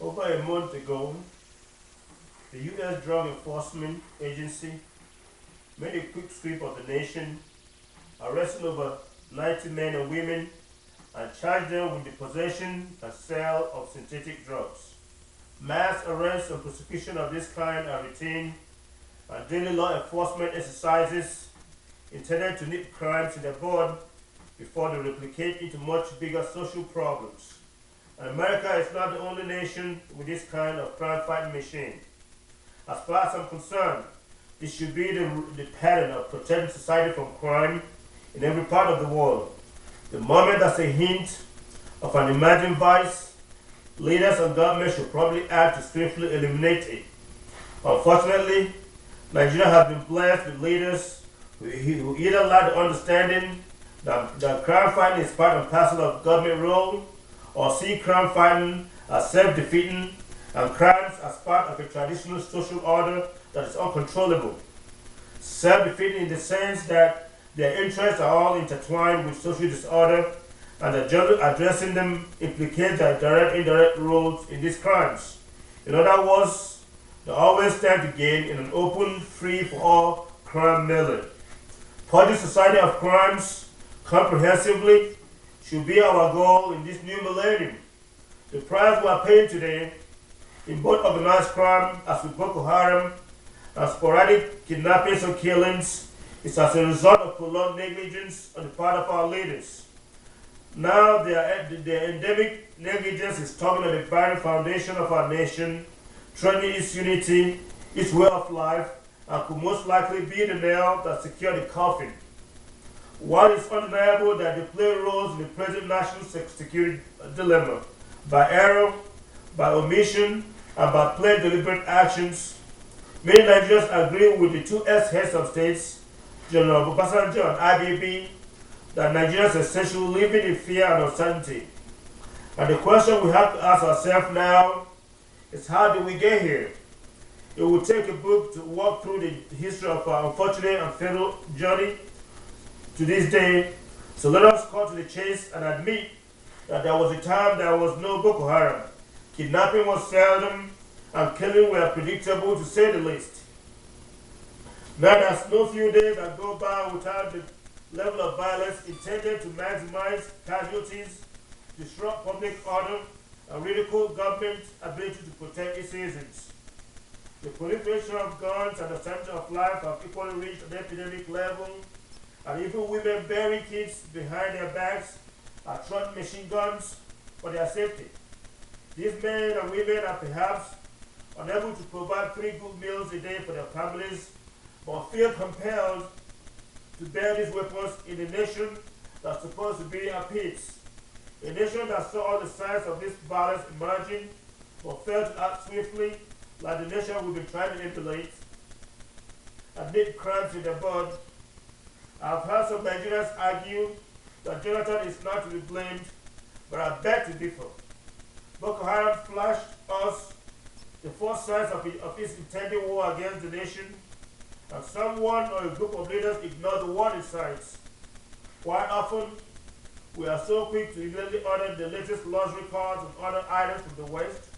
Over a month ago, the U.S. Drug Enforcement Agency made a quick sweep of the nation, arresting over 90 men and women and charged them with the possession and sale of synthetic drugs. Mass arrests and prosecution of this kind are routine and daily law enforcement exercises intended to nip crimes in the bud before they replicate into much bigger social problems. And America is not the only nation with this kind of crime fighting machine. As far as I'm concerned, this should be the pattern of protecting society from crime in every part of the world. The moment there's a hint of an emerging vice, leaders and government should probably act to swiftly eliminate it. Unfortunately, Nigeria has been blessed with leaders who either lack the understanding that crime fighting is part and parcel of government role, or see crime fighting as self-defeating and crimes as part of a traditional social order that is uncontrollable. Self-defeating in the sense that their interests are all intertwined with social disorder, and that generally addressing them implicates their direct and indirect roles in these crimes. In other words, they always stand to gain in an open, free-for-all crime melee. Purging society of crimes comprehensively should be our goal in this new millennium. The price we are paying today in both organized crime, as with Boko Haram, and sporadic kidnappings and killings, is as a result of prolonged negligence on the part of our leaders. Now, their endemic negligence is tugging at the very foundation of our nation, threatening its unity, its way of life, and could most likely be the nail that secured the coffin. While it's undeniable that they play roles in the present national security dilemma, by error, by omission, and by plain deliberate actions, many Nigerians agree with the two ex-heads of states, General Obasanjo and IBB, that Nigerians are essentially living in fear and uncertainty. And the question we have to ask ourselves now is, how did we get here? It will take a book to walk through the history of our unfortunate and fatal journey to this day. So let us cut to the chase and admit that there was a time there was no Boko Haram. Kidnapping was seldom and killing were predictable, to say the least. Now there's no few days that go by without the level of violence intended to maximize casualties, disrupt public order, and ridicule government's ability to protect its citizens. The proliferation of guns and the center of life have equally reached an epidemic level, and even women bury kids behind their backs are throwing machine guns for their safety. These men and women are perhaps unable to provide 3 good meals a day for their families, but feel compelled to bear these weapons in a nation that's supposed to be at peace. A nation that saw all the signs of this violence emerging, but failed to act swiftly, like the nation we've been trying to emulate, and nip crimes in the bud. I've heard some Nigerians argue that Jonathan is not to be blamed, but I beg to differ. Boko Haram flashed us the first signs of its intended war against the nation, and someone or a group of leaders ignored the warning signs. Quite often, we are so quick to immediately order the latest luxury cars and other items from the West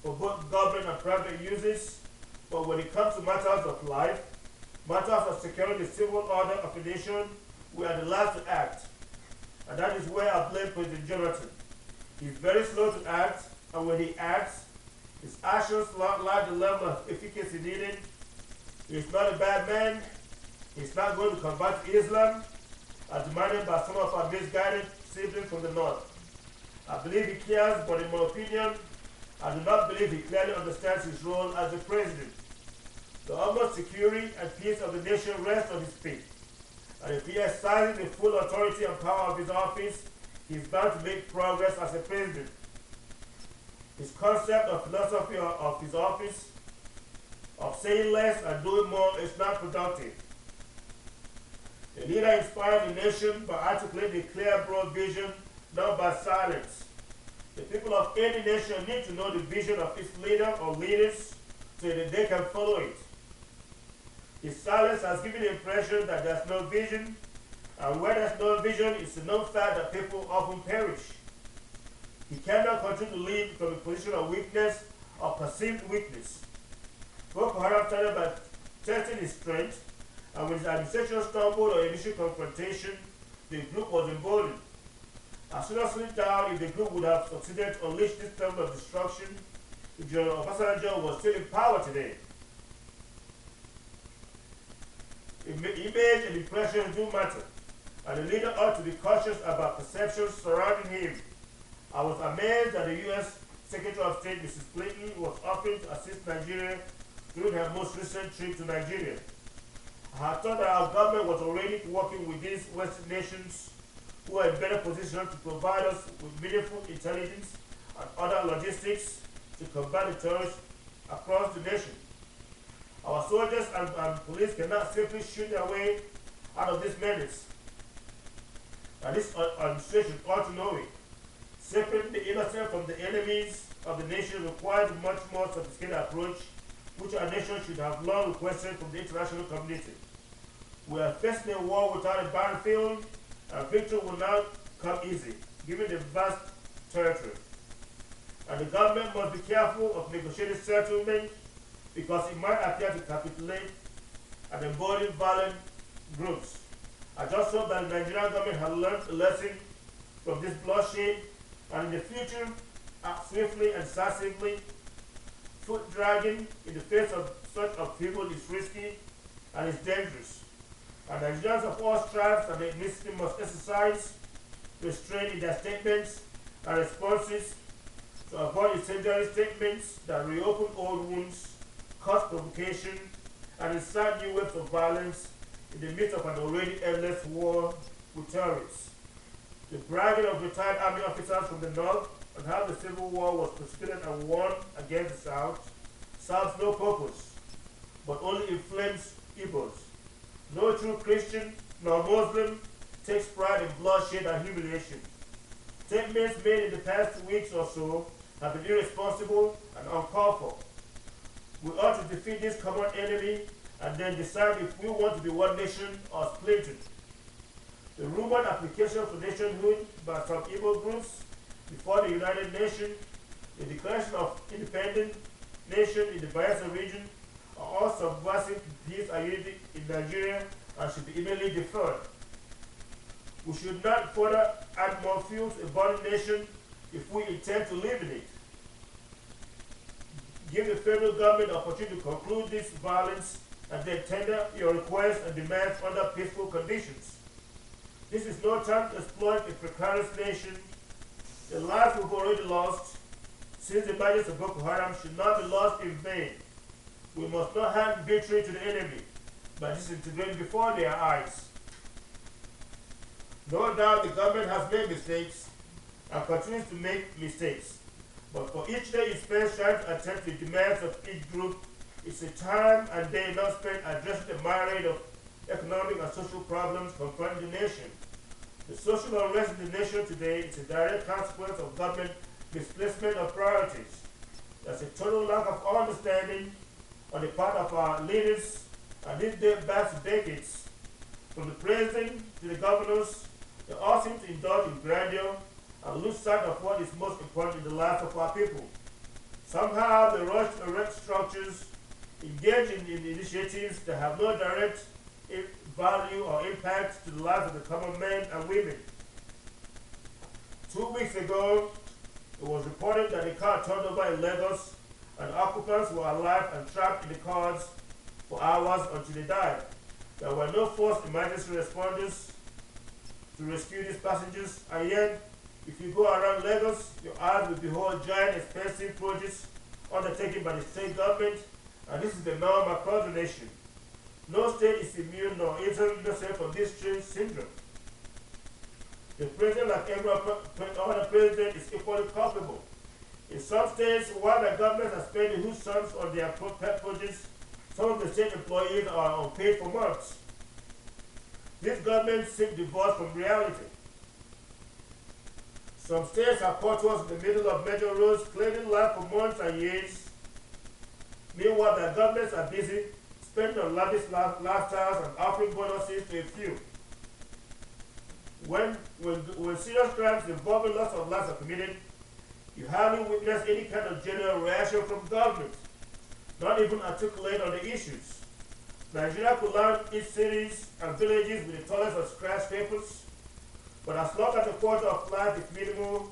for both government and private uses, but when it comes to matters of life, matters of securing the civil order of a nation, we are the last to act. And that is where I blame President Jonathan. He's very slow to act, and when he acts, his actions lack the level of efficacy needed. He's not a bad man. He's not going to combat Islam, as demanded by some of our misguided siblings from the north. I believe he cares, but in my opinion, I do not believe he clearly understands his role as the president. The ultimate security and peace of the nation rests on his feet. And if he exercises the full authority and power of his office, he is bound to make progress as a president. His concept of philosophy of his office, of saying less and doing more, is not productive. The leader inspires the nation by articulating a clear, broad vision, not by silence. The people of any nation need to know the vision of its leader or leaders so that they can follow it. His silence has given the impression that there's no vision, and where there's no vision, it's a known fact that people often perish. He cannot continue to live from a position of weakness or perceived weakness. Boko Haram started by testing his strength, and when his administration stumbled on initial confrontation, the group was emboldened. As seriously doubted if the group would have succeeded to unleash this level of destruction if General Obasanjo was still in power today. Image and impressions do matter, and the leader ought to be cautious about perceptions surrounding him. I was amazed that the U.S. Secretary of State, Mrs. Clinton, was offering to assist Nigeria during her most recent trip to Nigeria. I had thought that our government was already working with these Western nations who are in better position to provide us with meaningful intelligence and other logistics to combat the terrorists across the nation. Our soldiers and police cannot simply shoot their way out of this menace. And this administration ought to know it. Separating the innocent from the enemies of the nation requires a much more sophisticated approach, which our nation should have long requested from the international community. We are facing a war without a battlefield, and victory will not come easy, given the vast territory. And the government must be careful of negotiating settlement because it might appear to capitulate and embolden violent groups. I just hope that the Nigerian government has learned a lesson from this bloodshed and in the future act swiftly and decisively. Foot dragging in the face of such upheaval is risky and is dangerous. And Nigerians of all stripes and ethnicity must exercise restraint in their statements and responses to avoid incendiary statements that reopen old wounds, cause provocation, and incite new waves of violence in the midst of an already endless war with terrorists. The bragging of retired army officers from the north and how the civil war was prosecuted and won against the south serves no purpose, but only inflames evils. No true Christian nor Muslim takes pride in bloodshed and humiliation. Statements made in the past weeks or so have been irresponsible and uncalled for. We ought to defeat this common enemy and then decide if we want to be one nation or splintered. The rumored application for nationhood by some evil groups before the United Nations, the declaration of independent nation in the Bayelsa region, are all subversive to peace and unity in Nigeria and should be immediately deferred. We should not further add more fuel to a burning nation if we intend to live in it. Give the federal government the opportunity to conclude this violence and then tender your requests and demands under peaceful conditions. This is no time to exploit a precarious nation. The lives we've already lost since the emergence of Boko Haram should not be lost in vain. We must not hand victory to the enemy by disintegrating before their eyes. No doubt the government has made mistakes and continues to make mistakes. But for each day it spends trying to attend to the demands of each group, it's a time and day not spent addressing the myriad of economic and social problems confronting the nation. The social unrest in the nation today is a direct consequence of government misplacement of priorities. There's a total lack of understanding on the part of our leaders, and this dates back to decades. From the president to the governors, they all seem to indulge in grandeur and lose sight of what is most important in the lives of our people. Somehow they rush to erect structures, engage in initiatives that have no direct value or impact to the lives of the common men and women. 2 weeks ago, it was reported that a car turned over in Lagos and occupants were alive and trapped in the cars for hours until they died. There were no forced emergency responders to rescue these passengers, and yet, if you go around Lagos, your eyes will behold giant expensive projects undertaken by the state government, and this is the norm across the nation. No state is immune nor innocent from this strange syndrome. The president, like every other president, is equally culpable. In some states, while the governments are spending huge sums on their pet projects, some of the state employees are unpaid for months. These governments seek divorce from reality. Some states have potholes in the middle of major roads, claiming life for months and years. Meanwhile, their governments are busy spending on lavish lifestyles and offering bonuses to a few. When serious crimes involving loss of lives are committed, You hardly witness any kind of general reaction from government, not even articulate on the issues. Nigeria could line its cities and villages with the tallest of skyscrapers, but as long as the quality of life is minimal,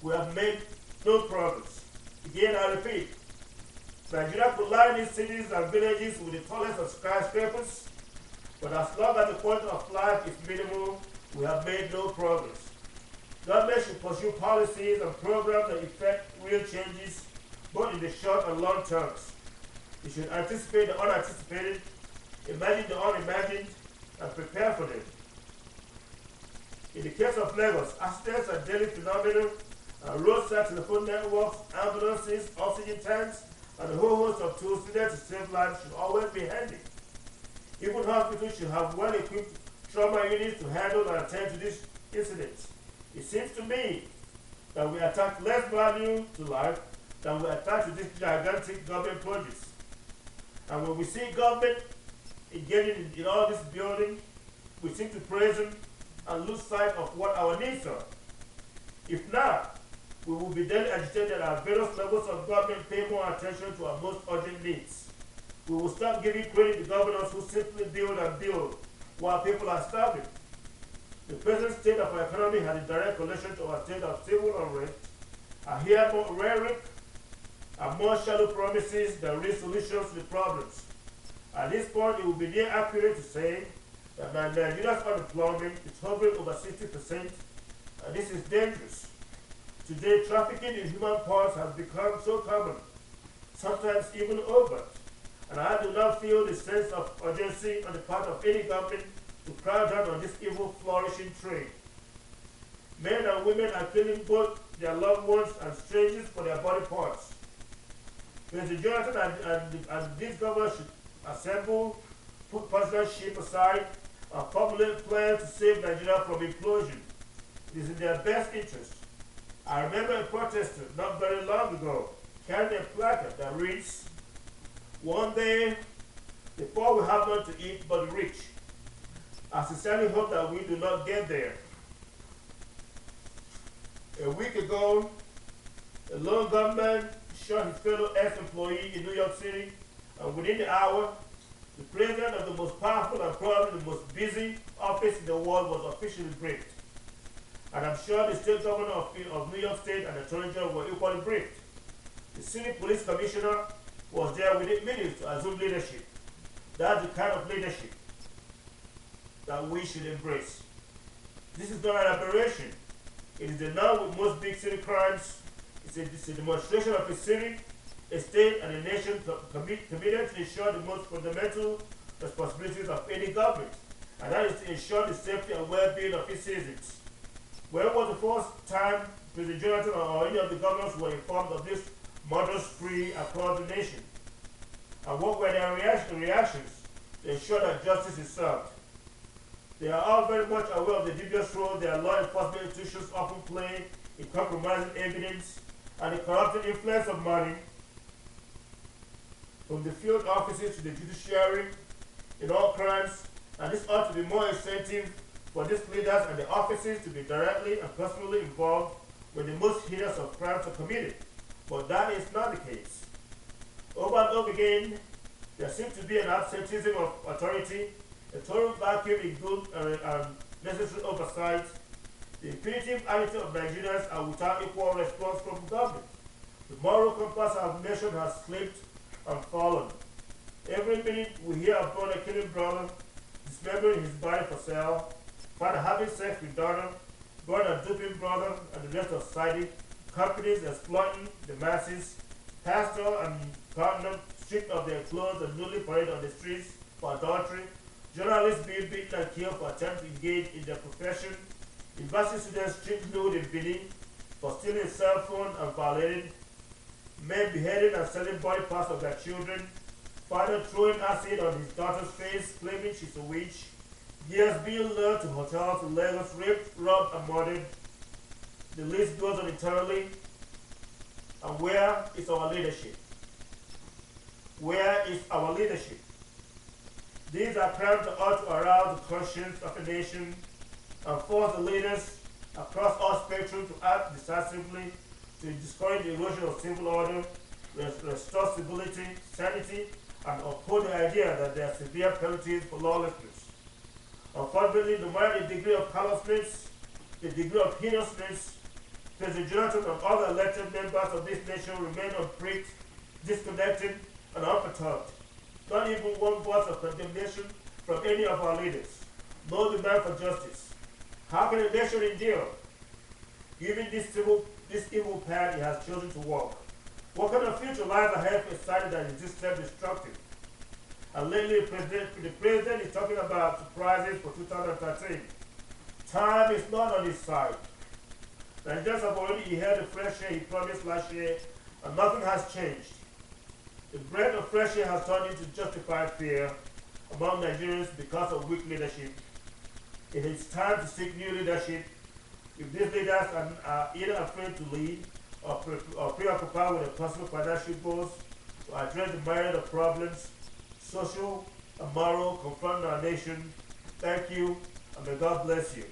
we have made no progress. Again, I repeat, Nigeria could line its cities and villages with the tallest of skyscrapers, but as long as the quality of life is minimal, we have made no progress. Government should pursue policies and programs that effect real changes, both in the short and long terms. It should anticipate the unanticipated, imagine the unimagined, and prepare for them. In the case of Lagos, accidents are daily phenomenon, and roadside telephone networks, ambulances, oxygen tanks, and a whole host of tools needed to save lives should always be handy. Even hospitals should have well-equipped trauma units to handle and attend to these incidents. It seems to me that we attach less value to life than we attach to these gigantic government projects. And when we see government engaging in all this building, we seem to praise them and lose sight of what our needs are. If not, we will be then agitated at various levels of government pay more attention to our most urgent needs. We will stop giving credit to governors who simply build and build while people are starving. The present state of our economy has a direct relation to our state of civil unrest. I hear more rhetoric and more shallow promises than real solutions to the problems. At this point, it would be near accurate to say that Nigeria's unemployment is hovering over 60%, and this is dangerous. Today, trafficking in human parts has become so common, sometimes even overt, and I do not feel the sense of urgency on the part of any government to crack down on this evil flourishing trade. Men and women are killing both their loved ones and strangers for their body parts. President Jonathan and this government should assemble, put partisanship aside, and formulate plans to save Nigeria from implosion. It is in their best interest. I remember a protester not very long ago carrying a placard that reads, "One day, the poor will have none to eat but the rich." I sincerely hope that we do not get there. A week ago, a lone gunman shot his fellow ex-employee in New York City, and within the hour, the president of the most powerful and probably the most busy office in the world was officially briefed. And I'm sure the state governor of New York State and the Attorney General were equally briefed. The city police commissioner was there within minutes to assume leadership. That's the kind of leadership that we should embrace. This is not an aberration. It is the norm with most big city crimes. It's a demonstration of a city, a state, and a nation committed to ensure the most fundamental responsibilities of any government, and that is to ensure the safety and well-being of its citizens. When was the first time President Jonathan or any of the governors were informed of this murder spree across the nation? And what were their reactions to ensure that justice is served? They are all very much aware of the dubious role their law enforcement institutions often play in compromising evidence and the corrupting influence of money from the field offices to the judiciary in all crimes, and this ought to be more incentive for these leaders and the offices to be directly and personally involved when the most heinous of crimes are committed. But that is not the case. Over and over again, there seems to be an absenteeism of authority, a total vacuum in good and necessary oversight. The punitive attitude of Nigerians are without equal response from government. The moral compass I've mentioned has slipped and fallen. Every minute we hear of brother killing brother, dismembering his body for sale, father having sex with daughter, brother duping brother, and the rest of society, companies exploiting the masses, pastor and partner stripped of their clothes and newly paraded on the streets for adultery, journalists being beaten and killed for attempting to engage in their profession, university students stripped nude in Benin for stealing a cell phone and violating, men beheading and selling body parts of their children, father throwing acid on his daughter's face, claiming she's a witch, girls being lured to hotels in Lagos, raped, robbed, and murdered. The list goes on eternally. And where is our leadership? Where is our leadership? These are crimes that ought to arouse the conscience of a nation and force the leaders across all spectrum to act decisively to discourage the erosion of civil order, restore stability, sanity, and uphold the idea that there are severe penalties for lawlessness. Unfortunately, no matter the degree of callousness, the degree of heinousness, President Jonathan and other elected members of this nation remain unpricked, disconnected, and unperturbed. Not even one voice of condemnation from any of our leaders. No demand for justice. How can a nation endure, given this evil path it has chosen to walk? What kind of future lies ahead for a society that is this self-destructive? And lately, the president is talking about surprises for 2013. Time is not on his side. Nigerians have already heard the fresh air he promised last year, and nothing has changed. The breath of fresh air has turned into justified fear among Nigerians because of weak leadership. It is time to seek new leadership. If these leaders are either afraid to lead or preoccupied with their personal financial goals to address the myriad of problems, social and moral, confronting our nation, thank you, and may God bless you.